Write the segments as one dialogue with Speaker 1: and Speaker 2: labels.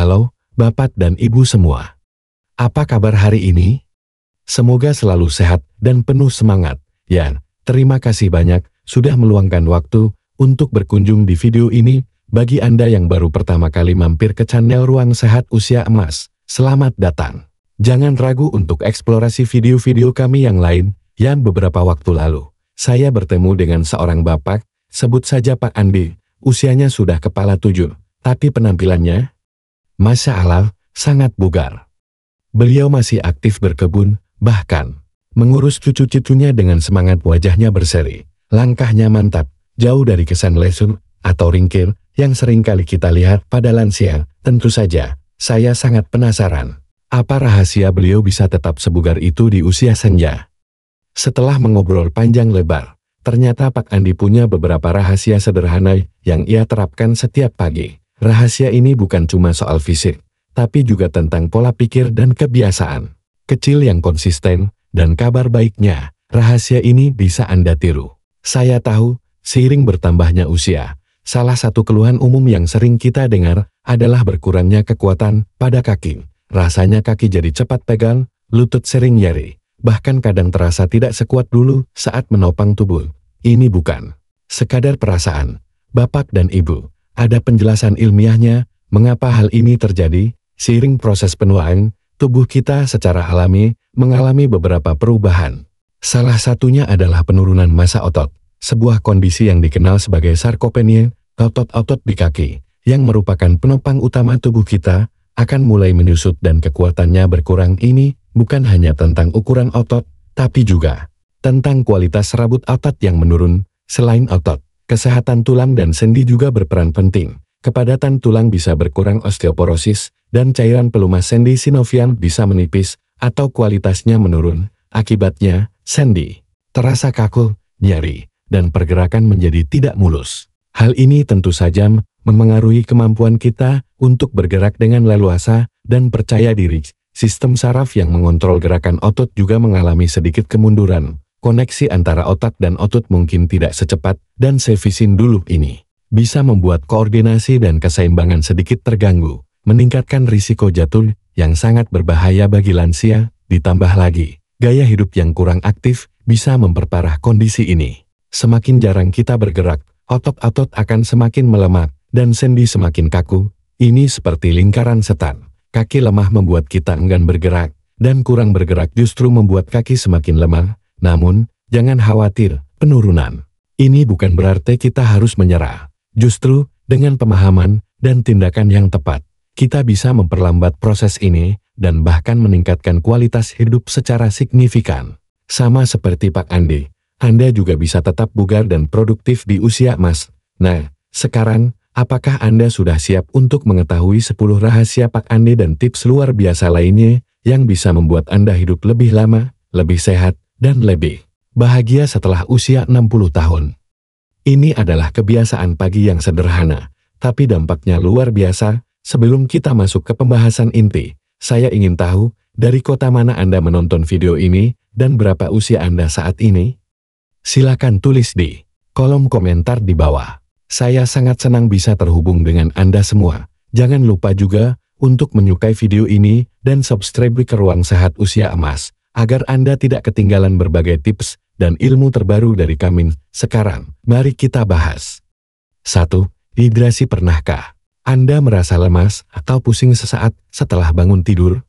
Speaker 1: Halo, Bapak dan Ibu semua. Apa kabar hari ini? Semoga selalu sehat dan penuh semangat. Ya, terima kasih banyak sudah meluangkan waktu untuk berkunjung di video ini. Bagi Anda yang baru pertama kali mampir ke channel Ruang Sehat Usia Emas, selamat datang. Jangan ragu untuk eksplorasi video-video kami yang lain. Yang beberapa waktu lalu, saya bertemu dengan seorang bapak, sebut saja Pak Andi. Usianya sudah kepala 7, tapi penampilannya, Masya Allah, sangat bugar. Beliau masih aktif berkebun, bahkan mengurus cucu-cucunya dengan semangat. Wajahnya berseri, langkahnya mantap, jauh dari kesan lesu atau ringkir yang sering kali kita lihat pada lansia. Tentu saja, saya sangat penasaran, apa rahasia beliau bisa tetap sebugar itu di usia senja. Setelah mengobrol panjang lebar, ternyata Pak Andi punya beberapa rahasia sederhana yang ia terapkan setiap pagi. Rahasia ini bukan cuma soal fisik, tapi juga tentang pola pikir dan kebiasaan kecil yang konsisten. Dan kabar baiknya, rahasia ini bisa Anda tiru. Saya tahu, seiring bertambahnya usia, salah satu keluhan umum yang sering kita dengar adalah berkurangnya kekuatan pada kaki. Rasanya kaki jadi cepat pegal, lutut sering nyeri, bahkan kadang terasa tidak sekuat dulu saat menopang tubuh. Ini bukan sekadar perasaan, Bapak dan Ibu. Ada penjelasan ilmiahnya mengapa hal ini terjadi. Seiring proses penuaan, tubuh kita secara alami mengalami beberapa perubahan. Salah satunya adalah penurunan massa otot, sebuah kondisi yang dikenal sebagai sarkopenia. Otot-otot di kaki, yang merupakan penopang utama tubuh kita, akan mulai menyusut dan kekuatannya berkurang. Ini bukan hanya tentang ukuran otot, tapi juga tentang kualitas serabut otot yang menurun. Selain otot, kesehatan tulang dan sendi juga berperan penting. Kepadatan tulang bisa berkurang, osteoporosis, dan cairan pelumas sendi sinovial bisa menipis atau kualitasnya menurun. Akibatnya, sendi terasa kaku, nyeri, dan pergerakan menjadi tidak mulus. Hal ini tentu saja memengaruhi kemampuan kita untuk bergerak dengan leluasa dan percaya diri. Sistem saraf yang mengontrol gerakan otot juga mengalami sedikit kemunduran. Koneksi antara otak dan otot mungkin tidak secepat dan seefisien dulu. Ini bisa membuat koordinasi dan keseimbangan sedikit terganggu, meningkatkan risiko jatuh yang sangat berbahaya bagi lansia. Ditambah lagi, gaya hidup yang kurang aktif bisa memperparah kondisi ini. Semakin jarang kita bergerak, otot-otot akan semakin melemah dan sendi semakin kaku. Ini seperti lingkaran setan. Kaki lemah membuat kita enggan bergerak, dan kurang bergerak justru membuat kaki semakin lemah. Namun, jangan khawatir, penurunan ini bukan berarti kita harus menyerah. Justru, dengan pemahaman dan tindakan yang tepat, kita bisa memperlambat proses ini dan bahkan meningkatkan kualitas hidup secara signifikan. Sama seperti Pak Andi, Anda juga bisa tetap bugar dan produktif di usia emas. Nah, sekarang, apakah Anda sudah siap untuk mengetahui 10 rahasia Pak Andi dan tips luar biasa lainnya yang bisa membuat Anda hidup lebih lama, lebih sehat, dan lebih bahagia setelah usia 60 tahun? Ini adalah kebiasaan pagi yang sederhana, tapi dampaknya luar biasa. Sebelum kita masuk ke pembahasan inti, saya ingin tahu, dari kota mana Anda menonton video ini, dan berapa usia Anda saat ini? Silakan tulis di kolom komentar di bawah. Saya sangat senang bisa terhubung dengan Anda semua. Jangan lupa juga untuk menyukai video ini dan subscribe ke Ruang Sehat Usia Emas, agar Anda tidak ketinggalan berbagai tips dan ilmu terbaru dari kami. Sekarang, mari kita bahas. 1. Hidrasi. Pernahkah Anda merasa lemas atau pusing sesaat setelah bangun tidur?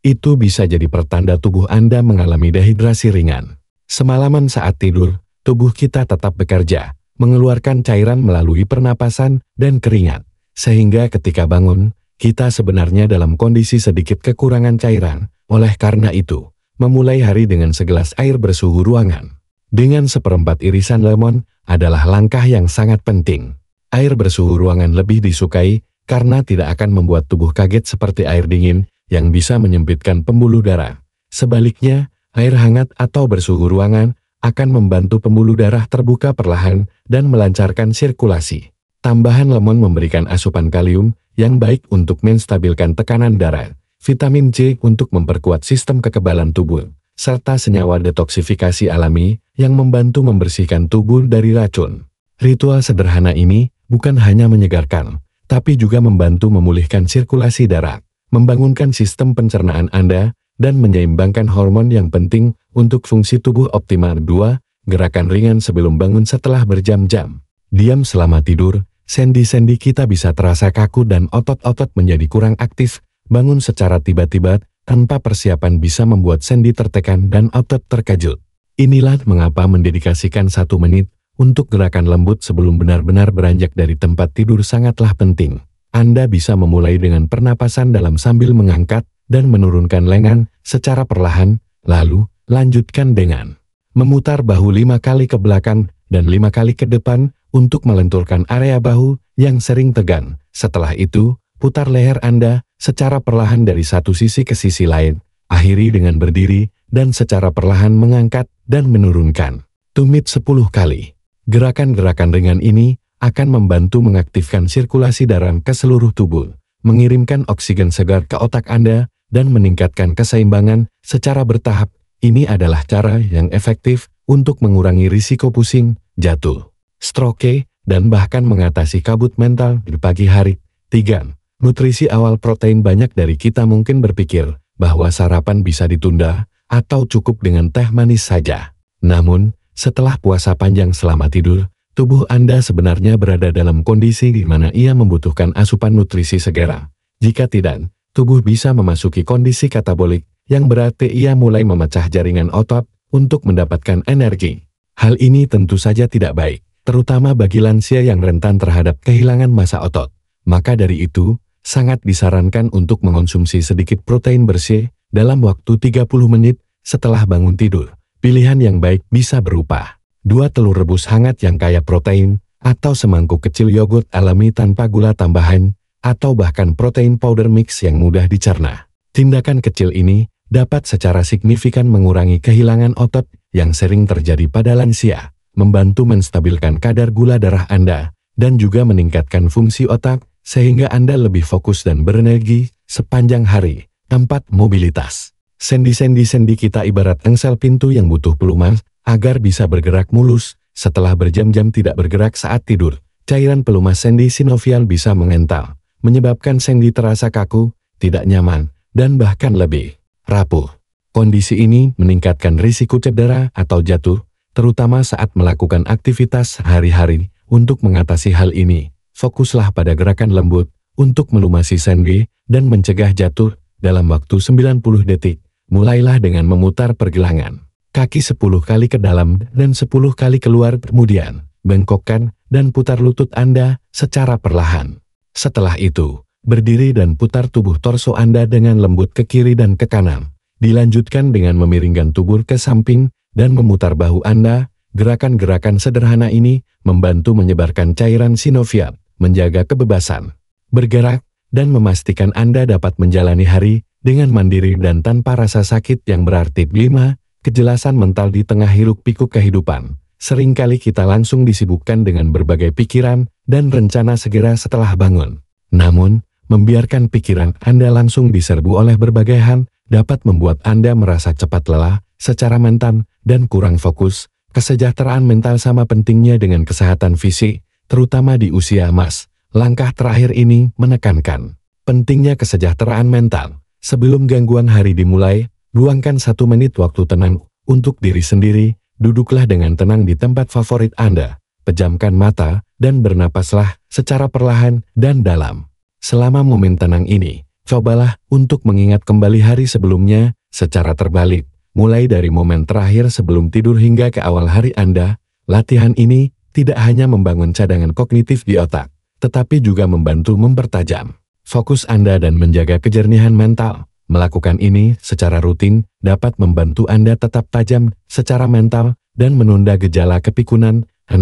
Speaker 1: Itu bisa jadi pertanda tubuh Anda mengalami dehidrasi ringan. Semalaman saat tidur, tubuh kita tetap bekerja, mengeluarkan cairan melalui pernapasan dan keringat, sehingga ketika bangun, kita sebenarnya dalam kondisi sedikit kekurangan cairan. Oleh karena itu, memulai hari dengan segelas air bersuhu ruangan dengan seperempat irisan lemon adalah langkah yang sangat penting. Air bersuhu ruangan lebih disukai karena tidak akan membuat tubuh kaget seperti air dingin yang bisa menyempitkan pembuluh darah. Sebaliknya, air hangat atau bersuhu ruangan akan membantu pembuluh darah terbuka perlahan dan melancarkan sirkulasi. Tambahan lemon memberikan asupan kalium yang baik untuk menstabilkan tekanan darah, vitamin C untuk memperkuat sistem kekebalan tubuh, serta senyawa detoksifikasi alami yang membantu membersihkan tubuh dari racun. Ritual sederhana ini bukan hanya menyegarkan, tapi juga membantu memulihkan sirkulasi darah, membangunkan sistem pencernaan Anda, dan menyeimbangkan hormon yang penting untuk fungsi tubuh optimal. 2. Gerakan ringan sebelum bangun setelah berjam-jam. Diam selama tidur, sendi-sendi kita bisa terasa kaku dan otot-otot menjadi kurang aktif. Bangun secara tiba-tiba tanpa persiapan bisa membuat sendi tertekan dan otot terkejut. Inilah mengapa mendedikasikan 1 menit untuk gerakan lembut sebelum benar-benar beranjak dari tempat tidur sangatlah penting. Anda bisa memulai dengan pernapasan dalam sambil mengangkat dan menurunkan lengan secara perlahan, lalu lanjutkan dengan memutar bahu 5 kali ke belakang dan 5 kali ke depan untuk melenturkan area bahu yang sering tegang. Setelah itu, putar leher Anda secara perlahan dari satu sisi ke sisi lain. Akhiri dengan berdiri dan secara perlahan mengangkat dan menurunkan. Tumit 10 kali. Gerakan-gerakan ringan ini akan membantu mengaktifkan sirkulasi darah ke seluruh tubuh, mengirimkan oksigen segar ke otak Anda, dan meningkatkan keseimbangan secara bertahap. Ini adalah cara yang efektif untuk mengurangi risiko pusing, jatuh, stroke, dan bahkan mengatasi kabut mental di pagi hari. 3. Nutrisi awal protein. Banyak dari kita mungkin berpikir bahwa sarapan bisa ditunda atau cukup dengan teh manis saja. Namun, setelah puasa panjang selama tidur, tubuh Anda sebenarnya berada dalam kondisi di mana ia membutuhkan asupan nutrisi segera. Jika tidak, tubuh bisa memasuki kondisi katabolik, yang berarti ia mulai memecah jaringan otot untuk mendapatkan energi. Hal ini tentu saja tidak baik, terutama bagi lansia yang rentan terhadap kehilangan massa otot. Maka dari itu, sangat disarankan untuk mengonsumsi sedikit protein bersih dalam waktu 30 menit setelah bangun tidur. Pilihan yang baik bisa berupa 2 telur rebus hangat yang kaya protein, atau semangkuk kecil yogurt alami tanpa gula tambahan, atau bahkan protein powder mix yang mudah dicerna. Tindakan kecil ini dapat secara signifikan mengurangi kehilangan otot yang sering terjadi pada lansia, membantu menstabilkan kadar gula darah Anda, dan juga meningkatkan fungsi otak, sehingga Anda lebih fokus dan berenergi sepanjang hari. 4. Mobilitas. Sendi-sendi kita ibarat engsel pintu yang butuh pelumas agar bisa bergerak mulus. Setelah berjam-jam tidak bergerak saat tidur, cairan pelumas sendi sinovial bisa mengental, menyebabkan sendi terasa kaku, tidak nyaman, dan bahkan lebih rapuh. Kondisi ini meningkatkan risiko cedera atau jatuh, terutama saat melakukan aktivitas sehari-hari. Untuk mengatasi hal ini, fokuslah pada gerakan lembut untuk melumasi sendi dan mencegah jatuh dalam waktu 90 detik. Mulailah dengan memutar pergelangan kaki 10 kali ke dalam dan 10 kali keluar, kemudian bengkokkan dan putar lutut Anda secara perlahan. Setelah itu, berdiri dan putar tubuh torso Anda dengan lembut ke kiri dan ke kanan. Dilanjutkan dengan memiringkan tubuh ke samping dan memutar bahu Anda. Gerakan-gerakan sederhana ini membantu menyebarkan cairan sinovial, menjaga kebebasan bergerak, dan memastikan Anda dapat menjalani hari dengan mandiri dan tanpa rasa sakit yang berarti. 5. Kejelasan mental di tengah hiruk-pikuk kehidupan. Seringkali kita langsung disibukkan dengan berbagai pikiran dan rencana segera setelah bangun. Namun, membiarkan pikiran Anda langsung diserbu oleh berbagai hal dapat membuat Anda merasa cepat lelah secara mental dan kurang fokus. Kesejahteraan mental sama pentingnya dengan kesehatan fisik, terutama di usia emas. Langkah terakhir ini menekankan pentingnya kesejahteraan mental. Sebelum gangguan hari dimulai, luangkan 1 menit waktu tenang untuk diri sendiri. Duduklah dengan tenang di tempat favorit Anda, pejamkan mata, dan bernapaslah secara perlahan dan dalam. Selama momen tenang ini, cobalah untuk mengingat kembali hari sebelumnya secara terbalik. Mulai dari momen terakhir sebelum tidur hingga ke awal hari Anda. Latihan ini tidak hanya membangun cadangan kognitif di otak, tetapi juga membantu mempertajam fokus Anda dan menjaga kejernihan mental. Melakukan ini secara rutin dapat membantu Anda tetap tajam secara mental dan menunda gejala kepikunan. 6.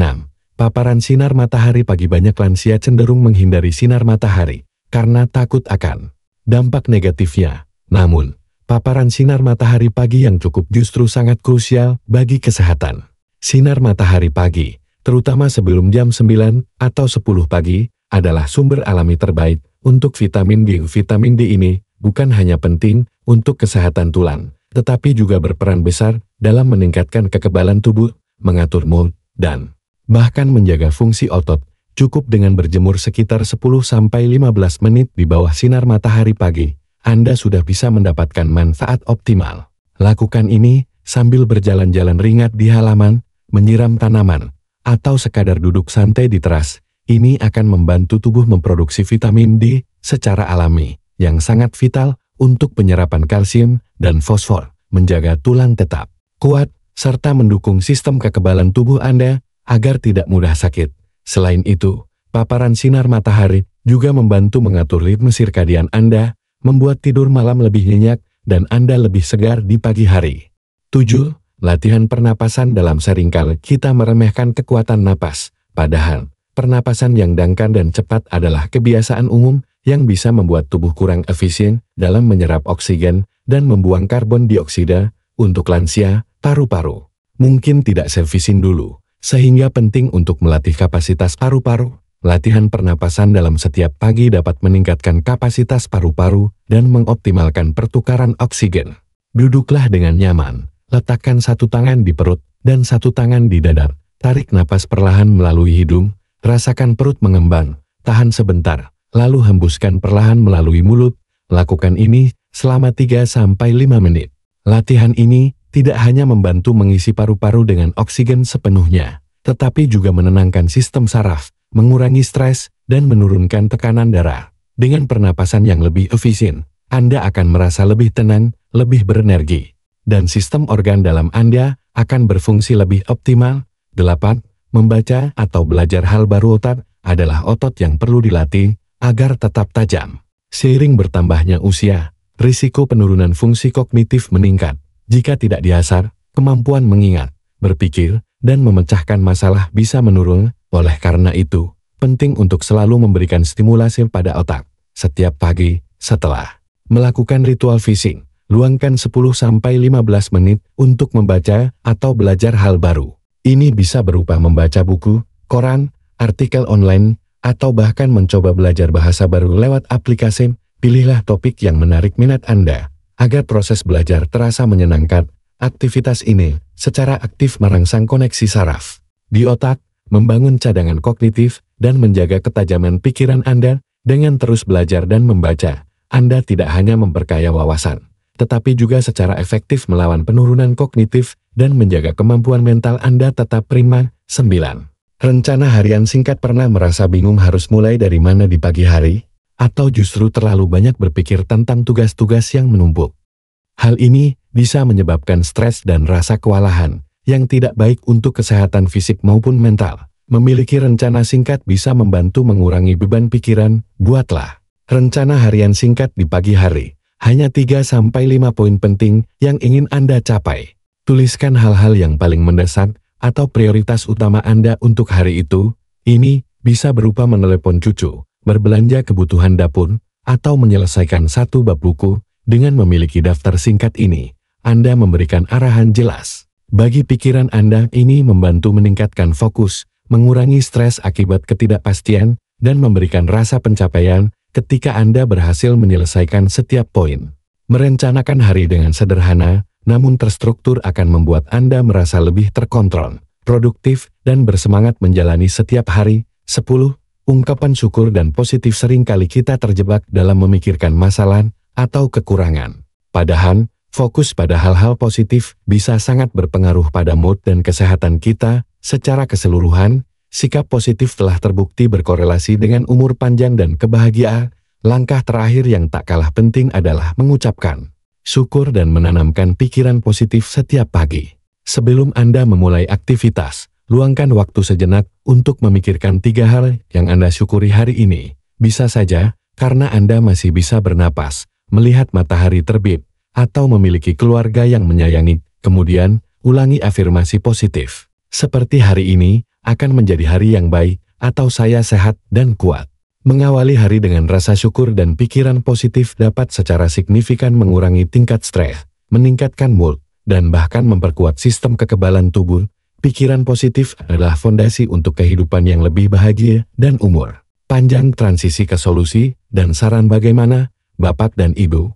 Speaker 1: Paparan sinar matahari pagi. Banyak lansia cenderung menghindari sinar matahari karena takut akan dampak negatifnya. Namun, paparan sinar matahari pagi yang cukup justru sangat krusial bagi kesehatan. Sinar matahari pagi, terutama sebelum jam 9 atau 10 pagi, adalah sumber alami terbaik untuk vitamin D. Vitamin D ini bukan hanya penting untuk kesehatan tulang, tetapi juga berperan besar dalam meningkatkan kekebalan tubuh, mengatur mood, dan bahkan menjaga fungsi otot. Cukup dengan berjemur sekitar 10-15 menit di bawah sinar matahari pagi, Anda sudah bisa mendapatkan manfaat optimal. Lakukan ini sambil berjalan-jalan ringan di halaman, menyiram tanaman, atau sekadar duduk santai di teras. Ini akan membantu tubuh memproduksi vitamin D secara alami, yang sangat vital untuk penyerapan kalsium dan fosfor, menjaga tulang tetap kuat, serta mendukung sistem kekebalan tubuh Anda agar tidak mudah sakit. Selain itu, paparan sinar matahari juga membantu mengatur ritme sirkadian Anda, membuat tidur malam lebih nyenyak dan Anda lebih segar di pagi hari. 7. Latihan pernapasan dalam. Seringkali kita meremehkan kekuatan napas, padahal pernapasan yang dangkal dan cepat adalah kebiasaan umum yang bisa membuat tubuh kurang efisien dalam menyerap oksigen dan membuang karbon dioksida. Untuk lansia, paru-paru mungkin tidak seefisien dulu, sehingga penting untuk melatih kapasitas paru-paru. Latihan pernapasan dalam setiap pagi dapat meningkatkan kapasitas paru-paru dan mengoptimalkan pertukaran oksigen. Duduklah dengan nyaman, letakkan satu tangan di perut dan satu tangan di dada. Tarik napas perlahan melalui hidung, rasakan perut mengembang, tahan sebentar, lalu hembuskan perlahan melalui mulut. Lakukan ini selama 3-5 menit. Latihan ini tidak hanya membantu mengisi paru-paru dengan oksigen sepenuhnya, tetapi juga menenangkan sistem saraf, mengurangi stres, dan menurunkan tekanan darah. Dengan pernapasan yang lebih efisien, Anda akan merasa lebih tenang, lebih berenergi, dan sistem organ dalam Anda akan berfungsi lebih optimal. 8. Membaca atau belajar hal baru. Otak adalah otot yang perlu dilatih agar tetap tajam. Seiring bertambahnya usia, risiko penurunan fungsi kognitif meningkat. Jika tidak diasah, kemampuan mengingat, berpikir, dan memecahkan masalah bisa menurun. Oleh karena itu, penting untuk selalu memberikan stimulasi pada otak. Setiap pagi, setelah melakukan ritual fisik, luangkan 10-15 menit untuk membaca atau belajar hal baru. Ini bisa berupa membaca buku, koran, artikel online, atau bahkan mencoba belajar bahasa baru lewat aplikasi. Pilihlah topik yang menarik minat Anda, agar proses belajar terasa menyenangkan. Aktivitas ini secara aktif merangsang koneksi saraf di otak, membangun cadangan kognitif, dan menjaga ketajaman pikiran Anda. Dengan terus belajar dan membaca, Anda tidak hanya memperkaya wawasan, tetapi juga secara efektif melawan penurunan kognitif dan menjaga kemampuan mental Anda tetap prima. 9. Rencana harian singkat. Pernah merasa bingung harus mulai dari mana di pagi hari? Atau justru terlalu banyak berpikir tentang tugas-tugas yang menumpuk? Hal ini bisa menyebabkan stres dan rasa kewalahan yang tidak baik untuk kesehatan fisik maupun mental. Memiliki rencana singkat bisa membantu mengurangi beban pikiran. Buatlah rencana harian singkat di pagi hari. Hanya 3-5 poin penting yang ingin Anda capai. Tuliskan hal-hal yang paling mendesak atau prioritas utama Anda untuk hari itu. Ini bisa berupa menelepon cucu, berbelanja kebutuhan dapur, atau menyelesaikan satu bab buku. Dengan memiliki daftar singkat ini, Anda memberikan arahan jelas bagi pikiran Anda. Ini membantu meningkatkan fokus, mengurangi stres akibat ketidakpastian, dan memberikan rasa pencapaian ketika Anda berhasil menyelesaikan setiap poin. Merencanakan hari dengan sederhana, namun terstruktur akan membuat Anda merasa lebih terkontrol, produktif, dan bersemangat menjalani setiap hari. 10. Ungkapan syukur dan positif. Seringkali kita terjebak dalam memikirkan masalah atau kekurangan. Padahal, fokus pada hal-hal positif bisa sangat berpengaruh pada mood dan kesehatan kita. Secara keseluruhan, sikap positif telah terbukti berkorelasi dengan umur panjang dan kebahagiaan. Langkah terakhir yang tak kalah penting adalah mengucapkan syukur dan menanamkan pikiran positif setiap pagi. Sebelum Anda memulai aktivitas, luangkan waktu sejenak untuk memikirkan 3 hal yang Anda syukuri hari ini. Bisa saja karena Anda masih bisa bernapas, melihat matahari terbit, atau memiliki keluarga yang menyayangi. Kemudian, ulangi afirmasi positif. Seperti hari ini akan menjadi hari yang baik, atau saya sehat dan kuat. Mengawali hari dengan rasa syukur dan pikiran positif dapat secara signifikan mengurangi tingkat stres, meningkatkan mood, dan bahkan memperkuat sistem kekebalan tubuh. Pikiran positif adalah fondasi untuk kehidupan yang lebih bahagia dan umur panjang. Transisi ke solusi dan saran. Bagaimana, Bapak dan Ibu?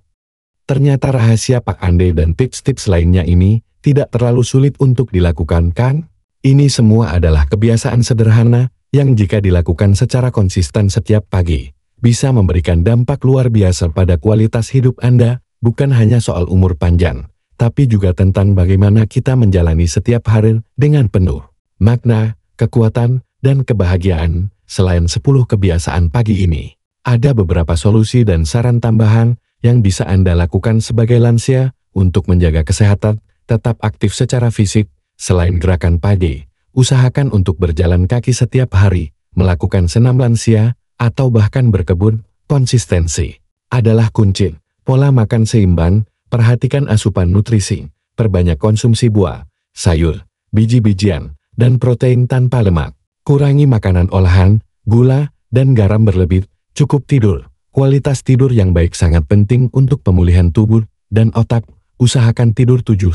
Speaker 1: Ternyata rahasia Pak Ande dan tips-tips lainnya ini tidak terlalu sulit untuk dilakukan, kan? Ini semua adalah kebiasaan sederhana yang jika dilakukan secara konsisten setiap pagi, bisa memberikan dampak luar biasa pada kualitas hidup Anda, bukan hanya soal umur panjang, tapi juga tentang bagaimana kita menjalani setiap hari dengan penuh makna, kekuatan, dan kebahagiaan. Selain 10 kebiasaan pagi ini, ada beberapa solusi dan saran tambahan yang bisa Anda lakukan sebagai lansia untuk menjaga kesehatan, tetap aktif secara fisik. Selain gerakan pagi, usahakan untuk berjalan kaki setiap hari, melakukan senam lansia, atau bahkan berkebun. Konsistensi adalah kunci. Pola makan seimbang, perhatikan asupan nutrisi, perbanyak konsumsi buah, sayur, biji-bijian, dan protein tanpa lemak. Kurangi makanan olahan, gula, dan garam berlebih. Cukup tidur. Kualitas tidur yang baik sangat penting untuk pemulihan tubuh dan otak. Usahakan tidur 7-8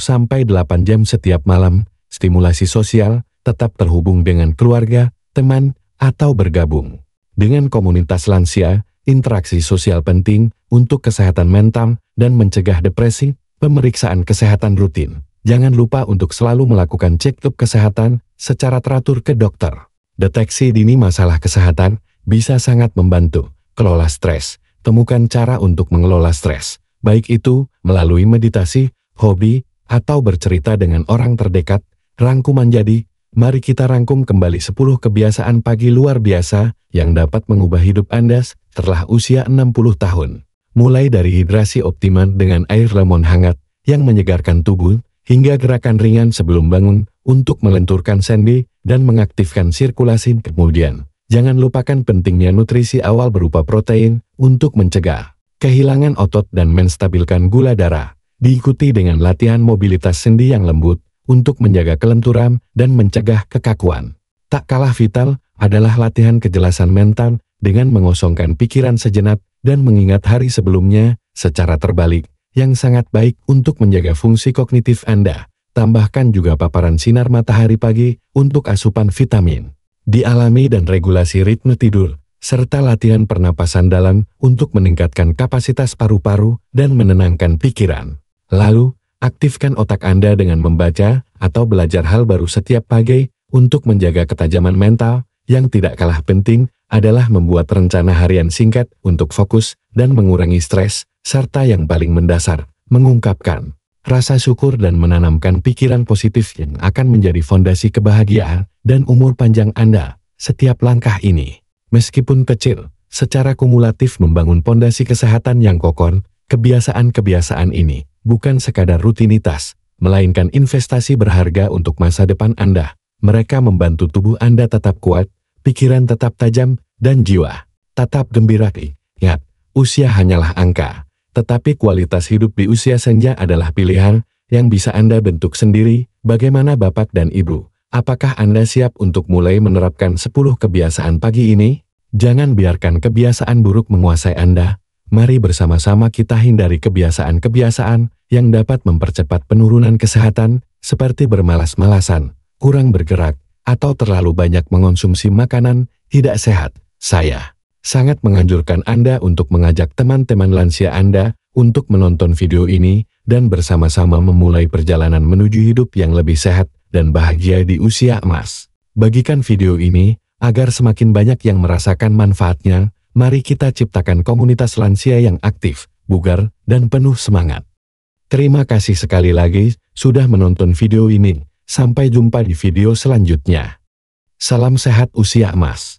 Speaker 1: jam setiap malam. Stimulasi sosial, tetap terhubung dengan keluarga, teman, atau bergabung dengan komunitas lansia. Interaksi sosial penting untuk kesehatan mental dan mencegah depresi. Pemeriksaan kesehatan rutin. Jangan lupa untuk selalu melakukan cek-up kesehatan secara teratur ke dokter. Deteksi dini masalah kesehatan bisa sangat membantu. Kelola stres. Temukan cara untuk mengelola stres, baik itu melalui meditasi, hobi, atau bercerita dengan orang terdekat. Rangkuman jadi, mari kita rangkum kembali 10 kebiasaan pagi luar biasa yang dapat mengubah hidup Anda setelah usia 60 tahun. Mulai dari hidrasi optimal dengan air lemon hangat yang menyegarkan tubuh, hingga gerakan ringan sebelum bangun untuk melenturkan sendi dan mengaktifkan sirkulasi. Kemudian, jangan lupakan pentingnya nutrisi awal berupa protein untuk mencegah kehilangan otot dan menstabilkan gula darah. Diikuti dengan latihan mobilitas sendi yang lembut untuk menjaga kelenturan dan mencegah kekakuan. Tak kalah vital adalah latihan kejelasan mental dengan mengosongkan pikiran sejenak dan mengingat hari sebelumnya secara terbalik, yang sangat baik untuk menjaga fungsi kognitif Anda. Tambahkan juga paparan sinar matahari pagi untuk asupan vitamin, dialami dan regulasi ritme tidur, serta latihan pernapasan dalam untuk meningkatkan kapasitas paru-paru dan menenangkan pikiran. Lalu, aktifkan otak Anda dengan membaca atau belajar hal baru setiap pagi untuk menjaga ketajaman mental. Yang tidak kalah penting adalah membuat rencana harian singkat untuk fokus dan mengurangi stres, serta yang paling mendasar, mengungkapkan rasa syukur dan menanamkan pikiran positif yang akan menjadi fondasi kebahagiaan dan umur panjang Anda. Setiap langkah ini, meskipun kecil, secara kumulatif membangun fondasi kesehatan yang kokoh. Kebiasaan-kebiasaan ini bukan sekadar rutinitas, melainkan investasi berharga untuk masa depan Anda. Mereka membantu tubuh Anda tetap kuat, pikiran tetap tajam, dan jiwa tetap gembira. Ingat, usia hanyalah angka, tetapi kualitas hidup di usia senja adalah pilihan yang bisa Anda bentuk sendiri. Bagaimana Bapak dan Ibu? Apakah Anda siap untuk mulai menerapkan 10 kebiasaan pagi ini? Jangan biarkan kebiasaan buruk menguasai Anda. Mari bersama-sama kita hindari kebiasaan-kebiasaan yang dapat mempercepat penurunan kesehatan, seperti bermalas-malasan, kurang bergerak, atau terlalu banyak mengonsumsi makanan tidak sehat. Saya sangat menganjurkan Anda untuk mengajak teman-teman lansia Anda untuk menonton video ini dan bersama-sama memulai perjalanan menuju hidup yang lebih sehat dan bahagia di usia emas. Bagikan video ini agar semakin banyak yang merasakan manfaatnya. Mari kita ciptakan komunitas lansia yang aktif, bugar, dan penuh semangat. Terima kasih sekali lagi sudah menonton video ini. Sampai jumpa di video selanjutnya. Salam sehat usia emas.